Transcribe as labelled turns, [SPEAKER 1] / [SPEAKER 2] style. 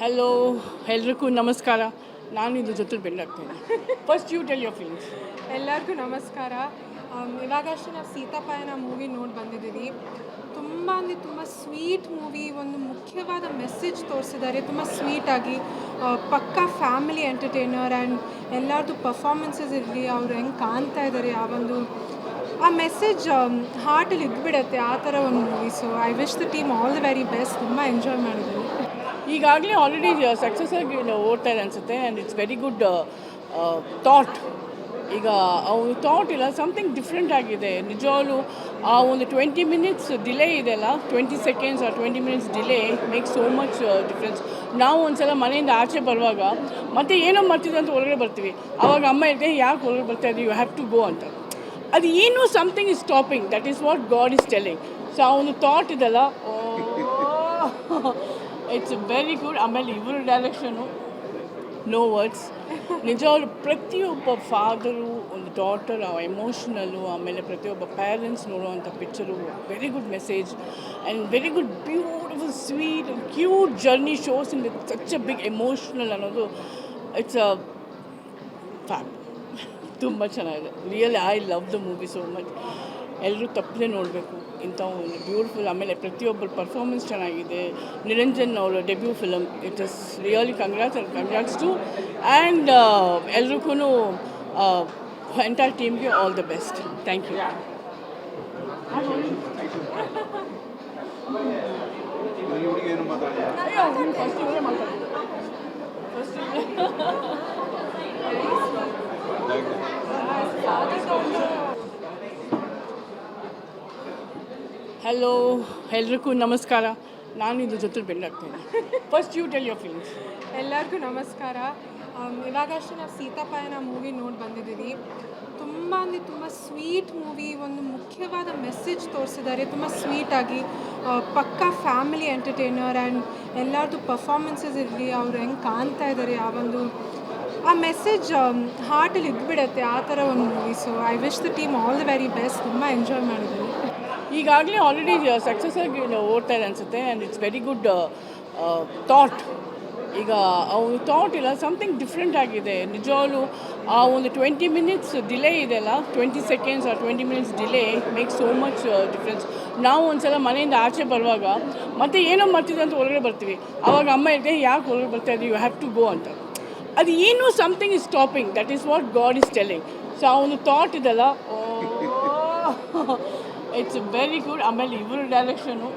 [SPEAKER 1] Hello, ಎಲ್ರಿಗೂ ನಮಸ್ಕಾರ. ನಾನು ಇದು ಜೊತೆ ಬೆಂಡಾಗ್ತೇನೆ. First you tell your feelings.
[SPEAKER 2] ಎಲ್ಲರಿಗೂ ನಮಸ್ಕಾರ. ಇವಾಗಷ್ಟೇ ನಾವು ಸೀತಾಪಯಣ ಮೂವಿ ನೋಡಿ ಬಂದಿದ್ದೀವಿ. ತುಂಬ ಅಂದರೆ ತುಂಬ ಸ್ವೀಟ್ ಮೂವಿ, ಒಂದು ಮುಖ್ಯವಾದ ಮೆಸೇಜ್ ತೋರಿಸಿದ್ದಾರೆ ತುಂಬ ಸ್ವೀಟಾಗಿ. ಪಕ್ಕಾ ಫ್ಯಾಮಿಲಿ ಎಂಟರ್ಟೈನರ್ ಆ್ಯಂಡ್ ಎಲ್ಲರದ್ದು ಪರ್ಫಾರ್ಮೆನ್ಸಸ್ ಇರಲಿ, ಅವ್ರು ಹೆಂಗೆ ಕಾಣ್ತಾ ಇದ್ದಾರೆ, ಆ ಮೆಸೇಜ್ ಹಾರ್ಟಲ್ಲಿ ಇದ್ಬಿಡುತ್ತೆ, ಆ ಥರ ಒಂದು movie. So I wish the team all the very best. ತುಂಬ ಎಂಜಾಯ್ ಮಾಡಿದ್ದೀವಿ.
[SPEAKER 1] ಈಗಾಗಲೇ ಆಲ್ರೆಡಿ ಸಕ್ಸಸ್ ಆಗಿ ಓಡ್ತಾ ಇದೆ ಅನಿಸುತ್ತೆ. And it's very good thought. ಈಗ ಅವ್ನು ಥಾಟ್ ಇಲ್ಲ, ಸಮಥಿಂಗ್ ಡಿಫ್ರೆಂಟ್ ಆಗಿದೆ ನಿಜವಾಗ್ಲೂ. ಆ ಒಂದು 20 ಮಿನಿಟ್ಸ್ ಡಿಲೇ ಇದೆಯಲ್ಲ, 20 ಸೆಕೆಂಡ್ಸ್ ಆ 20 minutes delay make so much difference. ನಾವು ಒಂದು ಸಲ ಮನೆಯಿಂದ ಆಚೆ ಬರುವಾಗ ಮತ್ತೆ ಏನೋ ಮಾಡ್ತಿದ್ದೆ ಅಂತ ಹೊರಗಡೆ ಬರ್ತೀವಿ. ಆವಾಗ ಅಮ್ಮ ಹೇಳ್ತಾರೆ, ಯಾಕೆ ಹೊರಗಡೆ ಬರ್ತಾ ಇದ್ದೀವಿ, ಯು ಹ್ಯಾವ್ ಟು ಗೋ ಅಂತ. ಅದು ಏನು something is stopping, that is what god is telling. So ಆ ಒಂದು ಥಾಟ್ ಇದೆಲ್ಲ, ಇಟ್ಸ್ ವೆರಿ ಗುಡ್. ಆಮೇಲೆ ಇವ್ರ ಡೈರೆಕ್ಷನು ನೋ ವರ್ಡ್ಸ್. ನಿಜವಾಗ್ಲೂ ಪ್ರತಿಯೊಬ್ಬ ಫಾದರು, ಒಂದು ಡಾಟರ್, ಆ ಎಮೋಷ್ನಲ್ಲು, ಆಮೇಲೆ ಪ್ರತಿಯೊಬ್ಬ ಪ್ಯಾರೆಂಟ್ಸ್ ನೋಡುವಂಥ picture very good message and very good beautiful sweet cute journey shows in with such a big emotional ಅನ್ನೋದು. It's a fact. ತುಂಬ ಚೆನ್ನಾಗಿದೆ. Really I love the movie so much. ಎಲ್ಲರೂ ತಪ್ಪದೆ ನೋಡಬೇಕು ಇಂಥ ಒಂದು ಬ್ಯೂಟಿಫುಲ್. ಆಮೇಲೆ ಪ್ರತಿಯೊಬ್ಬರ ಪರ್ಫಾರ್ಮೆನ್ಸ್ ಚೆನ್ನಾಗಿದೆ. ನಿರಂಜನ್ ಅವರ debut film, it is really congrats to. And ಎಲ್ರಿಗೂ ಎಂಟೈರ್ ಟೀಮ್ಗೆ all the best. Thank you. First ಇವರೇ ಮಾತಾಡಿ. ಹಲೋ, ಎಲ್ರಿಗೂ ನಮಸ್ಕಾರ. ನಾನು ಇದು ಜೊತೆ ಬೆಂಡಾಗ್ತೇನೆ. First you tell your feelings.
[SPEAKER 2] ಎಲ್ಲರಿಗೂ ನಮಸ್ಕಾರ. ಇವಾಗಷ್ಟೇ ನಾವು ಸೀತಾಪಯಣ ಮೂವಿ ನೋಡಿ ಬಂದಿದ್ದೀವಿ. ತುಂಬ ಅಂದರೆ ತುಂಬ ಸ್ವೀಟ್ ಮೂವಿ, ಒಂದು ಮುಖ್ಯವಾದ ಮೆಸೇಜ್ ತೋರಿಸಿದ್ದಾರೆ ತುಂಬ ಸ್ವೀಟಾಗಿ. ಪಕ್ಕಾ ಫ್ಯಾಮಿಲಿ ಎಂಟರ್ಟೈನರ್ ಆ್ಯಂಡ್ ಎಲ್ಲರದ್ದು ಪರ್ಫಾರ್ಮೆನ್ಸಸ್ ಇರಲಿ, ಅವ್ರು ಹೆಂಗೆ ಕಾಣ್ತಾ ಇದ್ದಾರೆ, ಆ ಮೆಸೇಜ್ ಹಾರ್ಟಲ್ಲಿ ಇದ್ಬಿಡುತ್ತೆ, ಆ ಥರ ಒಂದು movie. So I wish the team all the very best. ತುಂಬ ಎಂಜಾಯ್ ಮಾಡಿದ್ದೀವಿ.
[SPEAKER 1] ಈಗಾಗಲೇ ಆಲ್ರೆಡಿ ಸಕ್ಸಸ್ ಆಗಿ ಓಡ್ತಾ ಇದೆ ಅನಿಸುತ್ತೆ. And it's very good thought. ಈಗ ಅವ್ನು ಥಾಟ್ ಇಲ್ಲ, ಸಮಥಿಂಗ್ ಡಿಫ್ರೆಂಟ್ ಆಗಿದೆ ನಿಜವಾಗ್ಲೂ. ಆ ಒಂದು 20 ಮಿನಿಟ್ಸ್ ಡಿಲೇ ಇದೆಯಲ್ಲ, 20 ಸೆಕೆಂಡ್ಸ್ ಆ 20 minutes delay make so much difference. ನಾವು ಒಂದು ಸಲ ಮನೆಯಿಂದ ಆಚೆ ಬರುವಾಗ ಮತ್ತೆ ಏನೋ ಮಾಡ್ತಿದ್ದೆ ಅಂತ ಹೊರಗಡೆ ಬರ್ತೀವಿ. ಆವಾಗ ಅಮ್ಮ ಹೇಳ್ತಾರೆ, ಯಾಕೆ ಹೊರಗಡೆ ಬರ್ತಾ ಇದ್ದೀವಿ, ಯು ಹ್ಯಾವ್ ಟು ಗೋ ಅಂತ. ಅದು ಏನು something is stopping, that is what god is telling. So ಆ ಒಂದು ಥಾಟ್ ಇದೆಲ್ಲ, ಇಟ್ಸ್ ವೆರಿ ಗುಡ್. ಆಮೇಲೆ ಇವ್ರ ಡೈರೆಕ್ಷನು